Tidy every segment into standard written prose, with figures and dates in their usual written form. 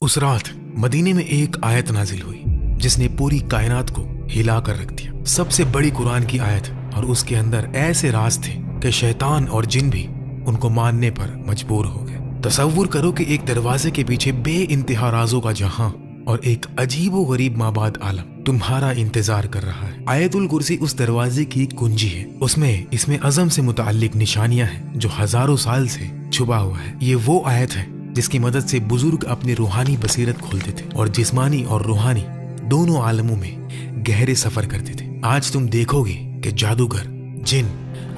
उस रात मदीने में एक आयत नाजिल हुई जिसने पूरी कायनात को हिला कर रख दिया। सबसे बड़ी कुरान की आयत, और उसके अंदर ऐसे राज थे कि शैतान और जिन भी उनको मानने पर मजबूर हो गए। तसव्वुर करो कि एक दरवाजे के पीछे बे इंतहा राजों का जहां और एक अजीबो गरीब माबाद आलम तुम्हारा इंतजार कर रहा है। आयतुल कुर्सी उस दरवाजे की कुंजी है। उसमें इसमें अज़म से मुताल्लिक निशानियां हैं जो हजारों साल से छुपा हुआ है। ये वो आयत है जिसकी मदद से बुजुर्ग अपनी रूहानी बसीरत खोलते थे और जिस्मानी और रूहानी दोनों आलमों में गहरे सफर करते थे। आज तुम देखोगे कि जादूगर, जिन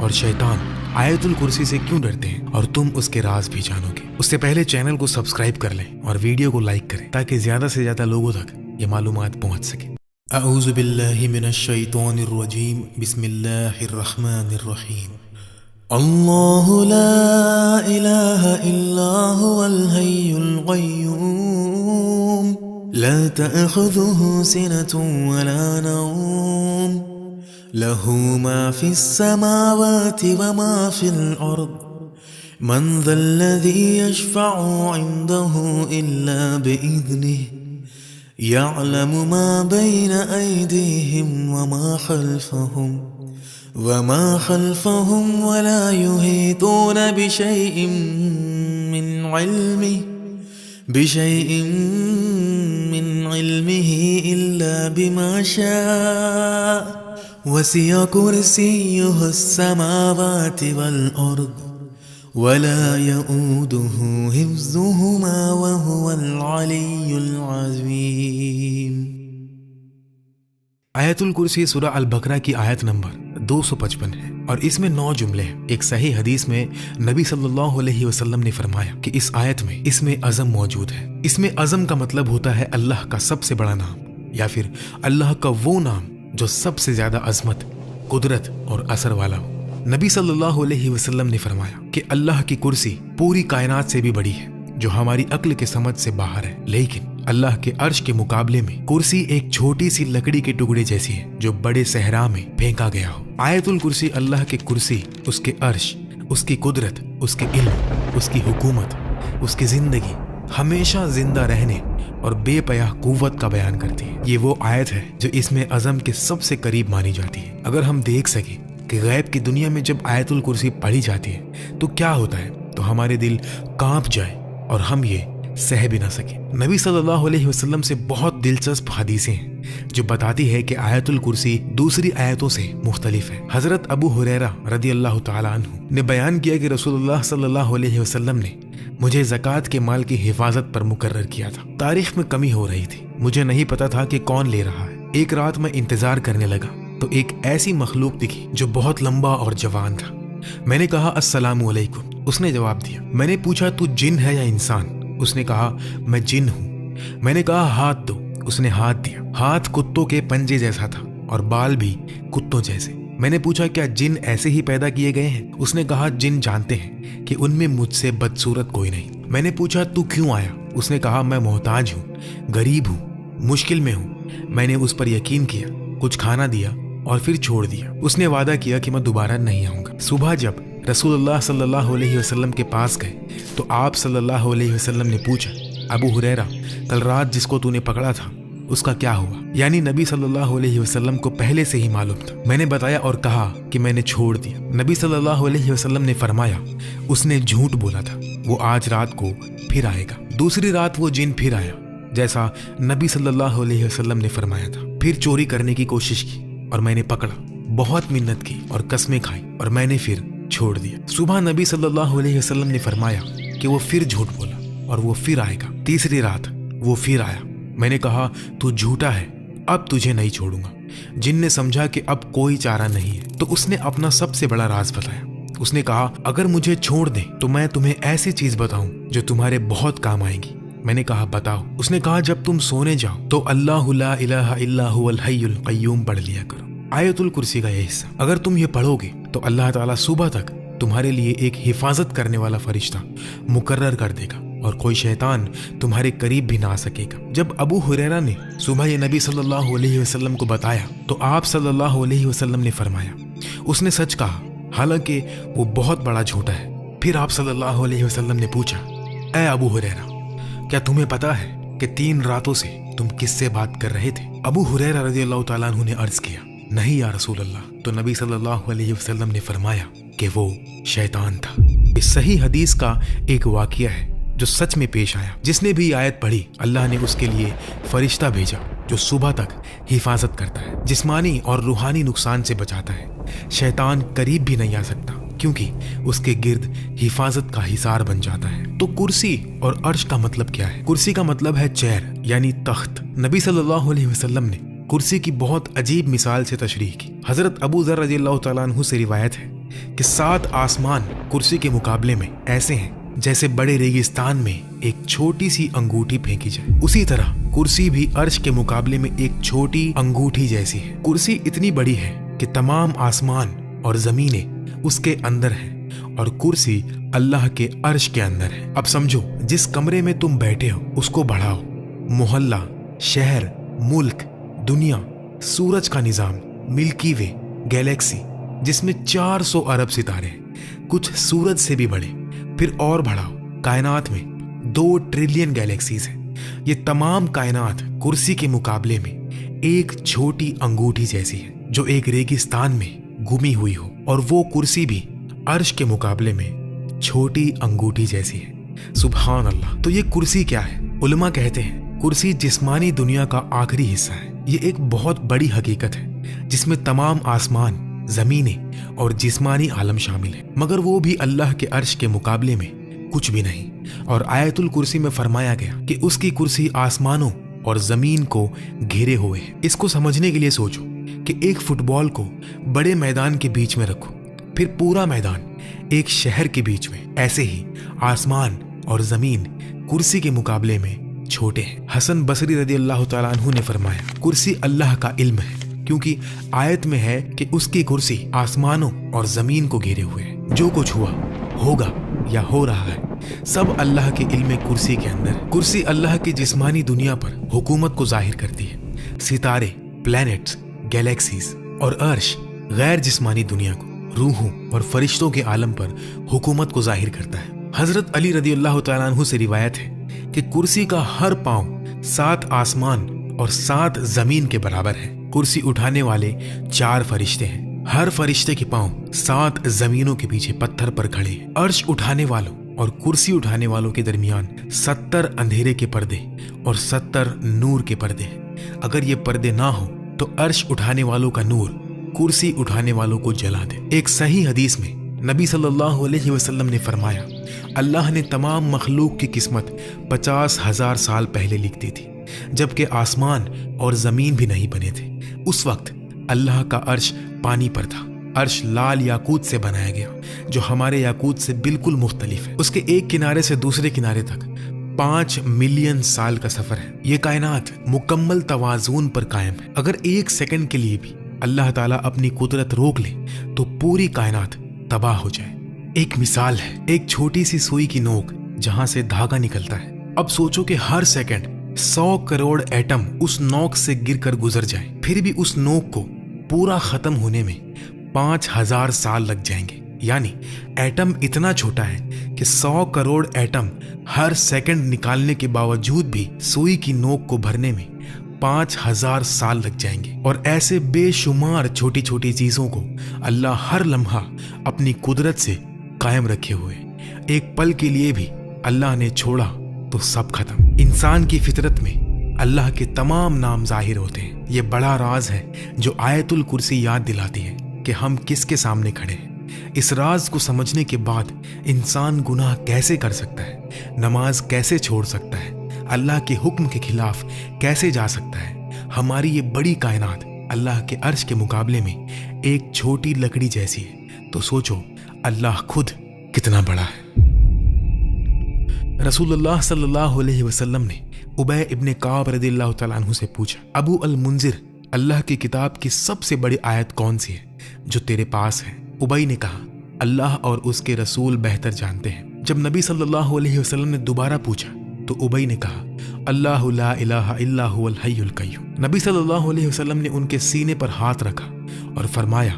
और शैतान आयतुल कुर्सी से क्यों डरते हैं, और तुम उसके राज भी जानोगे। उससे पहले चैनल को सब्सक्राइब कर लें और वीडियो को लाइक करें ताकि ज्यादा से ज्यादा लोगों तक ये मालूमात पहुंच सके। अऊज़ु बिल्लाहि मिनश शैतानिर रजीम, बिस्मिल्लाहिर रहमानिर रहीम। अल्लाहु ला इलाहा इल्ला हुवल हय्युल क़य्यूम ला तअख़ुज़ुहु सिनतुन वला नौम लहू मा फिस समावाति व मा फिल अर्द मन ज़ल्लज़ी यशफ़अु इन्दहु इल्ला बिइज़्निहि यअलमु मा बैन अयदीहिम वमा खल्फ़हुम वला युहीतून बिशैइन मिन इल्मिही इल्ला बिमा शाअ वसिअ कुर्सियुहु अस्समावाति वल अर्द वला यऊदुहु हिफ्ज़ुहुमा वहुवल अलिय्युल अज़ीम। आयतुल कुर्सी सूरह अल बकरा की आयत नंबर 255 है और इसमें 9 जुमले हैं। एक सही हदीस में नबी सल्लल्लाहु अलैहि वसल्लम ने फरमाया कि इस आयत में इसमें अज़म मौजूद है। इसमें अज़म का मतलब होता है अल्लाह का सबसे बड़ा नाम या फिर अल्लाह का वो नाम जो सबसे ज्यादा अजमत, कुदरत और असर वाला हो। नबी सल्लल्लाहु अलैहि वसल्लम ने फरमाया कि अल्लाह की कुर्सी पूरी कायनात से भी बड़ी है जो हमारी अक्ल के समझ से बाहर है, लेकिन अल्लाह के अर्श के मुकाबले में कुर्सी एक छोटी सी लकड़ी के टुकड़े जैसी है जो बड़े सहरा में फेंका गया हो। आयतुल कुर्सी अल्लाह के कुर्सी, उसके अर्श, उसकी कुदरत, उसके इल्म, उसकी हुकूमत, उसकी जिंदगी, हमेशा जिंदा रहने और बेपयाह कुव्वत का बयान करती है। ये वो आयत है जो इसमें अज़म के सबसे करीब मानी जाती है। अगर हम देख सके कि गैब की दुनिया में जब आयतुल कुर्सी पढ़ी जाती है तो क्या होता है, तो हमारे दिल कांप जाए और हम ये सह भी ना सके। नबी सल्लल्लाहु अलैहि वसल्लम से बहुत दिलचस्प हदीसें हैं जो बताती है कि आयतुल कुर्सी दूसरी आयतों से मुख्तलिफ है। हजरत अबू हुरैरा रदी अल्लाह तआला अन्हु ने बयान किया कि रसूलुल्लाह सल्लल्लाहु अलैहि वसल्लम ने मुझे ज़कात के माल की हिफाजत पर मुकर्रर किया था। तारीख में कमी हो रही थी, मुझे नहीं पता था कि कौन ले रहा है। एक रात मैं इंतजार करने लगा तो एक ऐसी मखलूक दिखी जो बहुत लंबा और जवान था। मैंने कहा अस्सलामु अलैकुम। उसने जवाब दिया। मैंने पूछा तू जिन है या इंसान? उसने कहा मैं जिन हूँ। मैंने कहा हाथ दो। उसने हाथ दिया। हाथ कुत्तों के पंजे जैसा था और बाल भी कुत्तों जैसे। मैंने पूछा क्या जिन ऐसे ही पैदा किए गए हैं? उसने कहा जिन जानते हैं कि उनमें मुझसे बदसूरत कोई नहीं। मैंने पूछा तू क्यों आया? उसने कहा मैं मोहताज हूँ, गरीब हूँ, मुश्किल में हूँ। मैंने उस पर यकीन किया, कुछ खाना दिया और फिर छोड़ दिया। उसने वादा किया कि मैं दोबारा नहीं आऊंगा। सुबह जब रसूलुल्लाह सल्लल्लाहु अलैहि वसल्लम के पास गए तो आप सल्लल्लाहु अलैहि वसल्लम ने पूछा, अबू हुरैरा कल रात जिसको तूने पकड़ा था उसका क्या हुआ? यानी नबी सल्लल्लाहु अलैहि वसल्लम को पहले से ही मालूम था। मैंने बताया और कहा कि मैंने छोड़ दिया। नबी सल्लल्लाहु अलैहि वसल्लम ने फरमाया उसने झूठ बोला था, वो आज रात को फिर आएगा। दूसरी रात वो जिन फिर आया जैसा नबी सल्लल्लाहु अलैहि वसल्लम ने फरमाया था। फिर चोरी करने की कोशिश की और मैंने पकड़ा, बहुत मिन्नत की और कस्में खाई और मैंने फिर छोड़ दिया। सुबह नबी सल्लल्लाहु अलैहि वसल्लम ने फरमाया कि वो फिर झूठ बोला और वो फिर आएगा। तीसरी रात वो फिर आया। मैंने कहा तू झूठा है, अब तुझे नहीं छोड़ूंगा। जिन ने समझा कि अब कोई चारा नहीं है तो उसने अपना सबसे बड़ा राज बताया। उसने कहा अगर मुझे छोड़ दे तो मैं तुम्हें ऐसी चीज बताऊं जो तुम्हारे बहुत काम आएगी। मैंने कहा बताओ। उसने कहा जब तुम सोने जाओ तो अल्लाहु ला इलाहा इल्ला हुवल हय्युल क़य्यूम पढ़ लिया करो। आयतुल कुर्सी का यह हिस्सा अगर तुम ये पढ़ोगे तो अल्लाह ताला सुबह तक तुम्हारे लिए एक हिफाजत करने वाला फरिश्ता मुकर्रर कर देगा और कोई शैतान तुम्हारे करीब भी ना आ सकेगा। जब अबू हुरैरा ने सुबह ये नबी सल्लल्लाहु अलैहि वसल्लम को बताया तो आप सल्लल्लाहु अलैहि वसल्लम ने फरमाया उसने सच कहा, हालांकि वो बहुत बड़ा झूठा है। फिर आप सल्लल्लाहु अलैहि वसल्लम ने पूछा, ऐ अबू हुरैरा क्या तुम्हें पता है کہ 3 راتوں سے تم کس سے بات کر رہے تھے؟ ابو ہریرہ رضی اللہ تعالیٰ عنہ نے عرض کیا نہیں یا رسول اللہ۔ تو نبی صلی اللہ علیہ وسلم نے فرمایا کہ وہ شیطان تھا۔ اس صحیح حدیث کا ایک واقعہ ہے جو سچ میں پیش آیا۔ جس نے بھی آیت پڑھی اللہ نے اس کے لیے فرشتہ بھیجا جو صبح تک حفاظت کرتا ہے، جسمانی اور روحانی نقصان سے بچاتا ہے۔ شیطان قریب بھی نہیں آ سکتا کیونکہ اس کے گرد حفاظت کا حصار بن جاتا ہے۔ تو کرسی اور عرش کا مطلب کیا ہے؟ کرسی کا مطلب ہے چیئر یعنی تخت۔ نبی صلی اللہ علیہ وسلم نے کرسی کی بہت عجیب مثال سے تشریح کی۔ حضرت ابو ذر رضی اللہ تعالیٰ عنہ سے روایت ہے کہ 7 آسمان کرسی کے مقابلے میں ایسے ہیں جیسے بڑے ریگستان میں ایک چھوٹی سی انگوٹھی پھینکی جائے، اسی طرح کرسی بھی عرش کے مقابلے میں ایک چھوٹی انگوٹھی جیسی ہے۔ کرسی اتنی بڑی ہے کہ تمام آسمان اور زمینیں اس کے اندر ہیں اور کرسی اللہ کے عرش کے اندر ہے۔ اب سمجھو جس کمرے میں تم بیٹھے ہو اس کو بڑھاؤ، محلہ، شہر، ملک، دنیا، سورج کا نظام، ملکی وے، گیلیکسی جس میں 400 ارب ستارے ہیں، کچھ سورج سے بھی بڑے، پھر اور بڑھاؤ، کائنات میں 2 ٹریلین گیلیکسیز ہیں۔ یہ تمام کائنات کرسی کے مقابلے میں ایک چھوٹی انگوٹھی جیسی ہے جو ایک ریگستان میں گمی ہوئی ہو، اور وہ کرسی بھی عرش کے مقابلے میں چھوٹی انگوٹھی جیسی ہے۔ سبحان اللہ۔ تو یہ کرسی کیا ہے؟ علماء کہتے ہیں کرسی جسمانی دنیا کا آخری حصہ ہے۔ یہ ایک بہت بڑی حقیقت ہے جس میں تمام آسمان، زمینیں اور جسمانی عالم شامل ہیں، مگر وہ بھی اللہ کے عرش کے مقابلے میں کچھ بھی نہیں۔ اور آیت الکرسی میں فرمایا گیا کہ اس کی کرسی آسمانوں اور زمین کو گھیرے ہوئے ہے۔ اس کو سمجھنے کے لیے سوچو کہ ایک فٹ بال کو بڑے میدان کے بیچ میں رکھو، پھر پورا میدان ایک شہر کے بیچ میں، ایسے ہی آسمان اور زمین کرسی کے مقابلے میں چھوٹے ہیں۔ حسن بصری رضی اللہ تعالیٰ عنہ نے فرمایا کرسی اللہ کا علم ہے، کیونکہ آیت میں ہے کہ اس کی کرسی آسمانوں اور زمین کو گھیرے ہوئے ہے۔ جو کچھ ہوا، ہوگا یا ہو رہا ہے، سب اللہ کے علم کرسی کے اندر ہے۔ کرسی اللہ کی جسمانی دنیا پر حکومت کو ظاہر کرتی ہے، ستارے، پلینٹس، گیلیکسیز، اور عرش غیر جسمانی دنیا کو، روحوں اور فرشتوں کے عالم پر حکومت کو ظاہر کرتا ہے۔ حضرت علی رضی اللہ تعالیٰ عنہ سے روایت ہے کہ کرسی کا ہر پاؤں 7 آسمان اور 7 زمین کے برابر ہے۔ کرسی اٹھانے والے 4 فرشتے ہیں، ہر فرشتے کے پاؤں 7 زمینوں کے پیچھے پتھر پر کھڑے ہیں۔ عرش اٹھانے والوں اور کرسی اٹھانے والوں کے درمیان 70 اندھیرے کے پردے اور 70 نور کے پردے ہیں۔ اگر یہ پردے نہ ہو تو عرش اٹھانے والوں کا نور کرسی اٹھانے والوں کو جلا دے۔ ایک صحیح حدیث میں نبی صلی اللہ علیہ وسلم نے فرمایا اللہ نے تمام مخلوق کی قسمت 50,000 سال پہلے لکھ دی تھی، جبکہ آسمان اور زمین بھی نہیں بنے تھے۔ اس وقت اللہ کا عرش پانی پر تھا۔ عرش لال یاقوت سے بنایا گیا جو ہمارے یاقوت سے بالکل مختلف ہے۔ اس کے ایک کنارے سے دوسرے کنارے تک 5 ملین سال کا سفر ہے۔ یہ کائنات مکمل توازن پر قائم ہے۔ اگر 1 سیکنڈ کے لیے بھی اللہ تعالیٰ اپنی قدرت روک لے تو پوری کائنات تباہ ہو جائے۔ ایک مثال ہے ایک چھوٹی سی سوئی کی نوک جہاں سے دھاگا نکلتا ہے۔ اب سوچو کہ ہر سیکنڈ 100 کروڑ ایٹم اس نوک سے گر کر گزر جائیں، پھر بھی اس نوک کو پورا ختم ہونے میں 5000 سال لگ جائیں گے۔ یعنی ایٹم اتنا چھوٹا ہے کہ 100 کروڑ ایٹم ہر سیکنڈ نکالنے کے باوجود بھی سوئی کی نوک کو بھرنے میں 5000 سال لگ جائیں گے۔ اور ایسے بے شمار چھوٹی چھوٹی چیزوں کو اللہ ہر لمحہ اپنی قدرت سے قائم رکھے ہوئے، ایک پل کے لیے بھی اللہ نے چھوڑا تو سب ختم۔ انسان کی فطرت میں اللہ کے تمام نام ظاہر ہوتے ہیں۔ یہ بڑا راز ہے جو آیت الکرسی یاد دلاتی ہے کہ ہم کس کے سامنے کھڑے ہیں۔ اس راز کو سمجھنے کے بعد انسان گناہ کیسے کر سکتا ہے، نماز کیسے چھوڑ سکتا ہے، اللہ کے حکم کے خلاف کیسے جا سکتا ہے۔ ہماری یہ بڑی کائنات اللہ کے عرش کے مقابلے میں ایک چھوٹی لکڑی جیسی ہے، تو سوچو اللہ خود کتنا بڑا ہے۔ رسول اللہ صلی اللہ علیہ وسلم نے ابی ابن کعب رضی اللہ تعالیٰ عنہ سے پوچھا ابو المنذر، اللہ کی کتاب کی سب سے بڑی آیت کون سی ہے جو تیرے پاس ہے؟ ابی نے کہا اللہ اور اس کے رسول بہتر جانتے ہیں۔ جب نبی صلی اللہ علیہ وسلم نے دوبارہ پوچھا تو ابی نے کہا اللہ لا الہ الا هو الحی القیوم۔ نبی صلی اللہ علیہ وسلم نے ان کے سینے پر ہاتھ رکھا اور فرمایا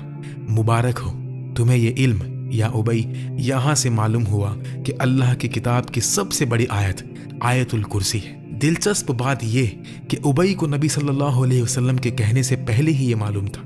مبارک ہو تمہیں یہ علم یا ابی، یہاں سے معلوم ہوا کہ اللہ کی کتاب کی سب سے بڑی آیت آیت الکرسی ہے۔ दिलचस्प बात यह कि उबई को नबी सल्लल्लाहु अलैहि वसल्लम के कहने से पहले ही ये मालूम था।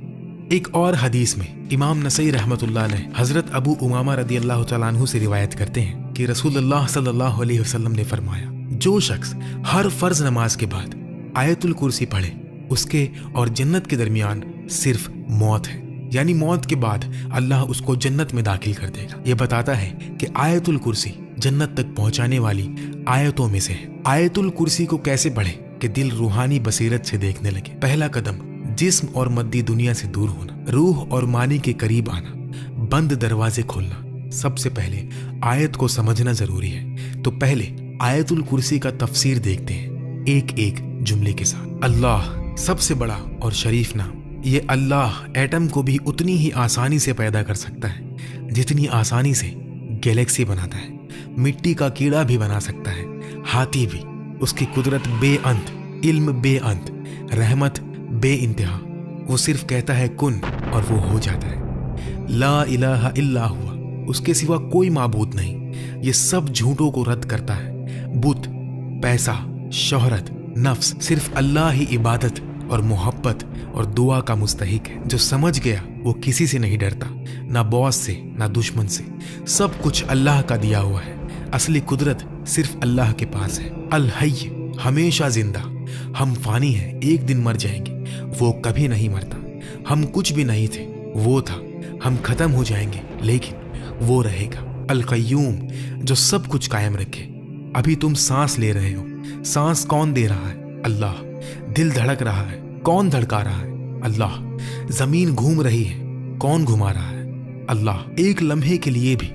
एक और हदीस में इमाम नसई रहमतुल्लाह अलैह हजरत अबू उमामा रदियल्लाहु तआला अन्हु से रिवायत करते हैं कि रसूलुल्लाह सल्लल्लाहु अलैहि वसल्लम ने फरमाया, जो शख्स हर फर्ज नमाज के बाद आयतुल कुर्सी पढ़े उसके और जन्नत के दरमियान सिर्फ मौत है, यानी मौत के बाद अल्लाह उसको जन्नत में दाखिल कर देगा। यह बताता है कि आयतुल कुर्सी जन्नत तक पहुंचाने वाली आयतों में से है। आयतुल कुर्सी को कैसे पढ़े कि दिल रूहानी बसीरत से देखने लगे। पहला कदम, जिस्म और मद्दी दुनिया से दूर होना, रूह और मानी के करीब आना, बंद दरवाजे खोलना। सबसे पहले आयत को समझना जरूरी है, तो पहले आयतुल कुर्सी का तफसीर देखते हैं एक एक जुमले के साथ। अल्लाह सबसे बड़ा और शरीफ नाम। ये अल्लाह एटम को भी उतनी ही आसानी से पैदा कर सकता है जितनी आसानी से गैलेक्सी बनाता है। मिट्टी का कीड़ा भी बना सकता है, हाथी भी। उसकी कुदरत बेअंत, इल्म बेअंत, रहमत बे इंतहा। वो सिर्फ कहता है कुन और वो हो जाता है। ला इलाहा इल्ला हुआ, उसके सिवा कोई माबूद नहीं। ये सब झूठों को रद्द करता है। बुत, पैसा, शोहरत, नफ्स, सिर्फ अल्लाह ही इबादत और मोहब्बत और दुआ का मुस्तहिक है। जो समझ गया वो किसी से नहीं डरता, ना बॉस से ना दुश्मन से। सब कुछ अल्लाह का दिया हुआ है। असली कुदरत सिर्फ अल्लाह के पास है। अल हय्य, हमेशा जिंदा। हम फानी हैं, एक दिन मर जाएंगे, वो कभी नहीं मरता। हम कुछ भी नहीं थे, वो था। हम खत्म हो जाएंगे लेकिन वो रहेगा। अल कय्यूम, जो सब कुछ कायम रखे। अभी तुम सांस ले रहे हो, सांस कौन दे रहा है? अल्लाह। दिल धड़क रहा है, कौन धड़का रहा है? अल्लाह। जमीन घूम रही है, कौन घुमा रहा है? अल्लाह। एक लम्हे के लिए भी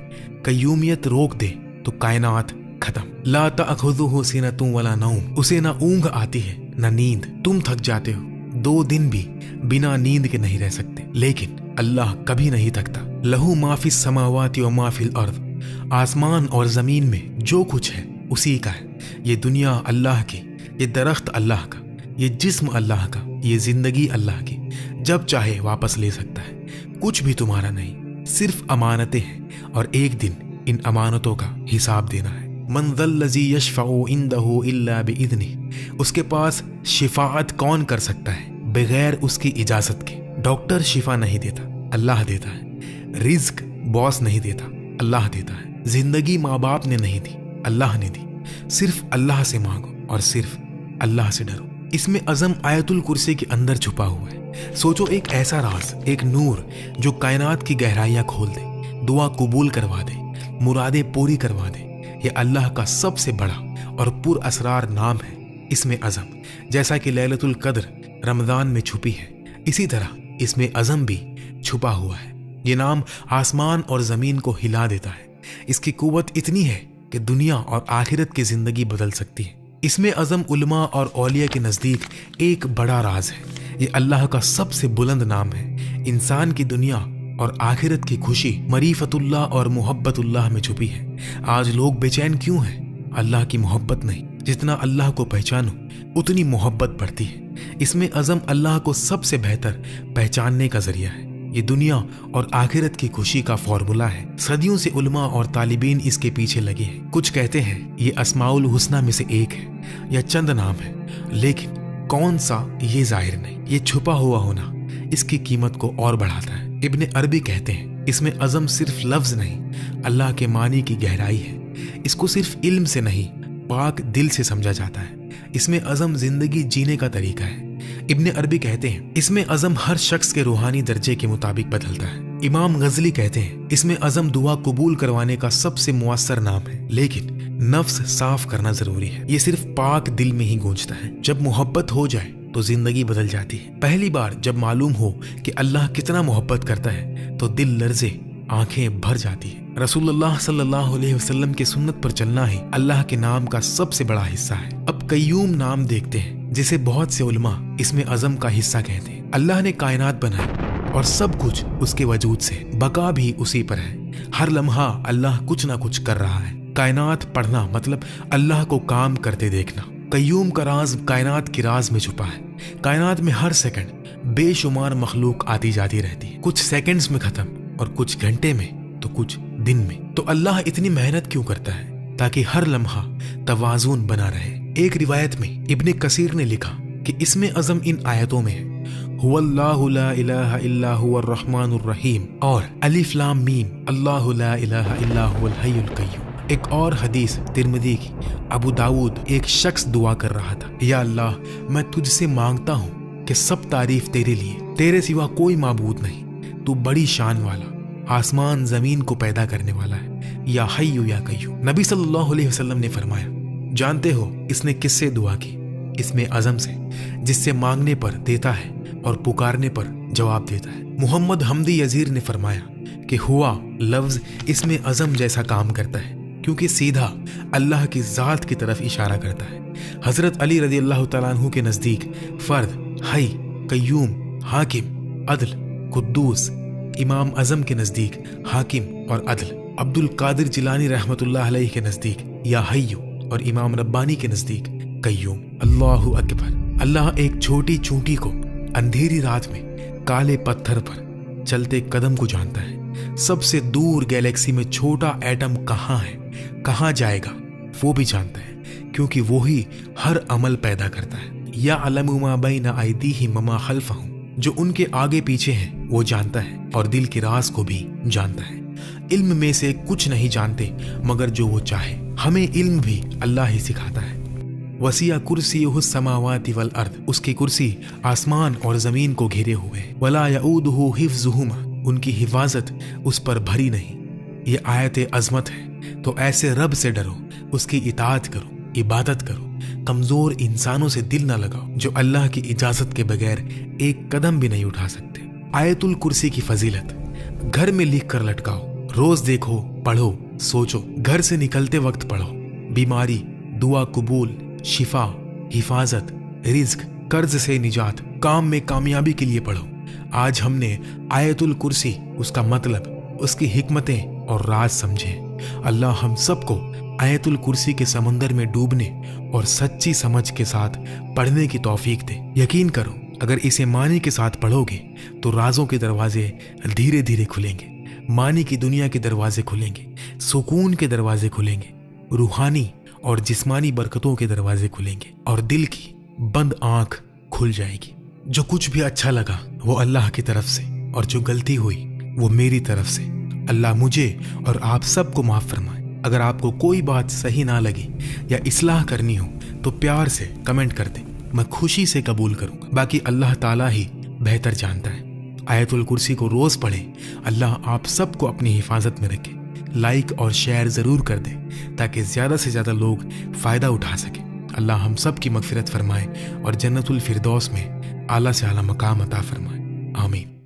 कय्यूमियत रोक दे तो कायनात खत्म। ला तअखुज़ुहु सिनतुन वला नौम, उसे ना ऊंघ आती है ना नींद। तुम थक जाते हो, 2 दिन भी बिना नींद के नहीं रह सकते, लेकिन अल्लाह कभी नहीं थकता। लहू मा फिस समावाति व मा फिल अर्द, आसमान और जमीन में जो कुछ है उसी का है। ये दुनिया अल्लाह की, ये दरख्त अल्लाह का, ये जिस्म अल्लाह का, ये जिंदगी अल्लाह की। जब चाहे वापस ले सकता है। कुछ भी तुम्हारा नहीं, सिर्फ अमानतें हैं और एक दिन इन अमानतों का हिसाब देना है। मन ज़ल्लज़ी यशफ़अउ इंदहु इल्ला बिइज़्निही, उसके पास शिफाअत कौन कर सकता है बगैर उसकी इजाजत के? डॉक्टर शिफा नहीं देता, अल्लाह देता है। रिज्क बॉस नहीं देता, अल्लाह देता है। जिंदगी माँ बाप ने नहीं दी, अल्लाह ने दी। सिर्फ अल्लाह से मांगो और सिर्फ अल्लाह से डरो। इसमें अज़म आयतुल कुर्सी के अंदर छुपा हुआ है। सोचो, एक ऐसा राज, एक नूर जो कायनात की गहराइयां खोल दे, दुआ कबूल करवा दे, मुरादें पूरी करवा दे। ये अल्लाह का सबसे बड़ा और पुर असरार नाम है। इसमें अज़म, जैसा कि लैलतुल कद्र रमज़ान में छुपी है, इसी तरह इसमें अज़म भी छुपा हुआ है। ये नाम आसमान और ज़मीन को हिला देता है। इसकी कुव्वत इतनी है कि दुनिया और आखिरत की ज़िंदगी बदल सकती है। इसमें अज़म उलमा और औलिया के नज़दीक एक बड़ा राज है। ये अल्लाह का सबसे बुलंद नाम है। इंसान की दुनिया और आखिरत की खुशी मरीफतुल्लाह और मोहब्बतुल्लाह में छुपी है। आज लोग बेचैन क्यों हैं? अल्लाह की मोहब्बत नहीं। जितना अल्लाह को पहचानो उतनी मोहब्बत बढ़ती है। इसमें अज़म अल्लाह को सबसे बेहतर पहचानने का जरिया है। ये दुनिया और आखिरत की खुशी का फॉर्मूला है। सदियों से उलमा और तालिबीन इसके पीछे लगे हैं। कुछ कहते हैं ये अस्माउल हुस्ना में से एक है या चंद नाम है, लेकिन कौन सा ये जाहिर नहीं। ये छुपा हुआ होना इसकी कीमत को और बढ़ाता है। इब्ने अरबी कहते हैं इसमें अज़म सिर्फ लफ्ज नहीं, अल्लाह के मानी की गहराई है। इसको सिर्फ इल्म से नहीं, पाक दिल से समझा जाता है। इसमें अज़म जिंदगी जीने का तरीका है। इब्ने अरबी कहते हैं इसमें अज़म हर शख्स के रूहानी दर्जे के मुताबिक बदलता है। इमाम गजली कहते हैं इसमें अज़म दुआ कबूल करवाने का सबसे मुअस्सर नाम है, लेकिन नफ्स साफ करना जरूरी है। ये सिर्फ पाक दिल में ही गूंजता है। जब मोहब्बत हो जाए तो जिंदगी बदल जाती है। पहली बार जब मालूम हो कि अल्लाह कितना मोहब्बत करता है तो दिल लर्जे, आंखें भर जाती है। रसूलुल्लाह सल्लल्लाहु अलैहि वसल्लम के सुन्नत पर चलना ही अल्लाह के नाम का सबसे बड़ा हिस्सा है। अब कय्यूम नाम देखते हैं, जिसे बहुत से उलमा इसमें अज़म का हिस्सा कहते हैं। अल्लाह ने कायनात बनाई और सब कुछ उसके वजूद से, बका भी उसी पर है। हर लम्हा अल्लाह कुछ ना कुछ कर रहा है। कायनात पढ़ना मतलब अल्लाह को काम करते देखना। कय्यूम का राज कायनात की राज में छुपा है। कायनात में हर सेकंड बेशुमार मखलूक आती जाती रहती है, कुछ सेकंड्स में खत्म और कुछ घंटे में तो कुछ दिन में। तो अल्लाह इतनी मेहनत क्यों करता है? ताकि हर लम्हा तवाज़ुन बना रहे, एक रिवायत में इब्ने कसीर ने लिखा कि इसमें अज़म इन आयतों में है हुवल्लाहु ला इलाहा इल्ला हुवर रहमानुर रहीम और अलिफ लाम मीम अल्लाहु ला इलाहा इल्ला हुवल हय्युल कय्यूम। एक और हदीस तिरमिज़ी की, अबू दाऊद, एक शख्स दुआ कर रहा था, या अल्लाह मैं तुझसे मांगता हूँ कि सब तारीफ तेरे लिए, तेरे सिवा कोई माबूद नहीं, तू बड़ी शान वाला, आसमान जमीन को पैदा करने वाला है, या हय्यु या कय्यूम। नबी सल्लल्लाहु अलैहि वसल्लम ने फरमाया, जानते हो इसने किससे दुआ की? इसमें अज़म से, जिससे मांगने पर देता है और पुकारने पर जवाब देता है। मोहम्मद हमदी यजीर ने फरमाया कि हुआ लफ्ज इसमें अज़म जैसा काम करता है क्योंकि सीधा अल्लाह की ज़ात की तरफ इशारा करता है। हज़रत अली रज़ी अल्लाह तआला अन्हु के नज़दीक फ़र्द, हई, कय्यूम, हाकिम, अदल, कुद्दूस, इमाम अज़म के नज़दीक हाकिम और अदल, अब्दुल कादिर जिलानी रहमतुल्लाह अलैहि के नज़दीक या हय्यु और इमाम रब्बानी के नज़दीक कय्यूम। अल्लाहु अकबर। अल्लाह एक छोटी चूंटी को अंधेरी रात में काले पत्थर पर चलते कदम को जानता है। सबसे दूर गैलेक्सी में छोटा एटम कहाँ है, कहाँ जाएगा, वो भी जानता है क्योंकि वो ही हर अमल पैदा करता है। या अलमु मा बैना अयदीहिम व मा खल्फहुम, जो उनके आगे पीछे हैं वो जानता है और दिल के राज को भी जानता है। इल्म में से कुछ नहीं जानते मगर जो वो चाहे। हमें इल्म भी अल्लाह ही सिखाता है। वसिया कुर्सीयुहु समावाति वल अर्द, उसकी कुर्सी आसमान और जमीन को घेरे हुए। वला यऊदुहु हिफ्जुहुमा, उनकी हिफाजत उस पर भरी नहीं। ये आयत अजमत है, तो ऐसे रब से डरो, उसकी इताअत करो, इबादत करो, कमजोर इंसानों से दिल ना लगाओ जो अल्लाह की इजाजत के बगैर एक कदम भी नहीं उठा सकते। आयतुल कुर्सी की फजीलत, घर में लिख कर लटकाओ, रोज देखो, पढ़ो, सोचो, घर से निकलते वक्त पढ़ो। बीमारी, दुआ कबूल, शिफा, हिफाजत, रिज्क, कर्ज से निजात, काम में कामयाबी के लिए पढ़ो। आज हमने आयतुल कुर्सी, उसका मतलब, उसकी हिकमतें और राज समझे। अल्लाह हम सबको आयतुल कुर्सी के समंदर में डूबने और सच्ची समझ के साथ पढ़ने की तौफीक दे। यकीन करो, अगर इसे मानी के साथ पढ़ोगे तो राजों के दरवाजे धीरे धीरे खुलेंगे, मानी की दुनिया के दरवाजे खुलेंगे, सुकून के दरवाजे खुलेंगे, रूहानी और जिस्मानी बरकतों के दरवाजे खुलेंगे और दिल की बंद आंख खुल जाएगी। जो कुछ भी अच्छा लगा वो अल्लाह की तरफ से और जो गलती हुई वो मेरी तरफ से। अल्लाह मुझे और आप सबको माफ फरमाए। अगर आपको कोई बात सही ना लगी या इस्लाह करनी हो तो प्यार से कमेंट कर दें, मैं खुशी से कबूल करूंगा। बाकी अल्लाह ताला ही बेहतर जानता है। आयतुल कुर्सी को रोज पढ़ें। अल्लाह आप सबको अपनी हिफाजत में रखे। लाइक और शेयर जरूर कर दें ताकि ज्यादा से ज्यादा लोग फायदा उठा सके। अल्लाह हम सब की मगफिरत फरमाए और जन्नतुल फिरदौस में आला से आला मकाम अता फरमाए। आमीन।